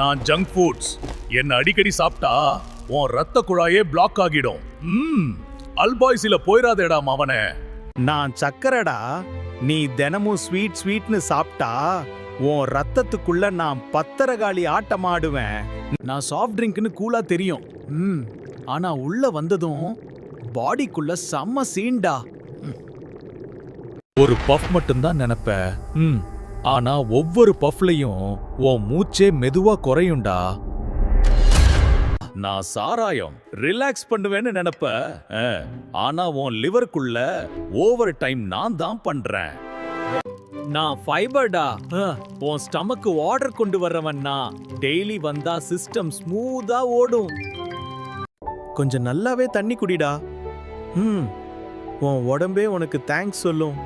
நான் junk foods என்ன அடிக்கடி சாப்பிட்டா உன் ரத்த குழாயே பிளாக் ஆகிடும். அல்பாய்ஸில போயிராதேடா மவனே. நான் சக்கரடா. நீ தினமும் ஸ்வீட்னு சாப்பிட்டா உன் ரத்தத்துக்குள்ள நான் பத்தரகாளி ஆட்டமாடுவேன். நான் சாஃப்ட் ட்ரிங்க்னு கூலா தெரியும். ஆனா உள்ள வந்ததும் பாடிக்குள்ள செம்ம சீன்டா. ஒரு பஃப் மட்டும்தான் நினைப்ப. ஆனா ஒவ்வொரு பஃப்லயும் உன் மூச்சே மெதுவா குறையும்டா. நான் சாராயம் ரிலாக்ஸ் பண்ணுவேன்னு நினைப்ப. ஆனா உன் லிவருக்குள்ள ஓவர் டைம் நான் தான் பண்றேன். நான் ஃபைபர்டா. உன் ஸ்டமக்கு ஆர்டர் கொண்டு வர்றவன்னா. டெய்லி வந்தா சிஸ்டம் ஸ்மூதா ஓடும். கொஞ்சம் நல்லாவே தண்ணி குடிடா. உன் உடம்பே உனக்கு தேங்க்ஸ் சொல்லும்.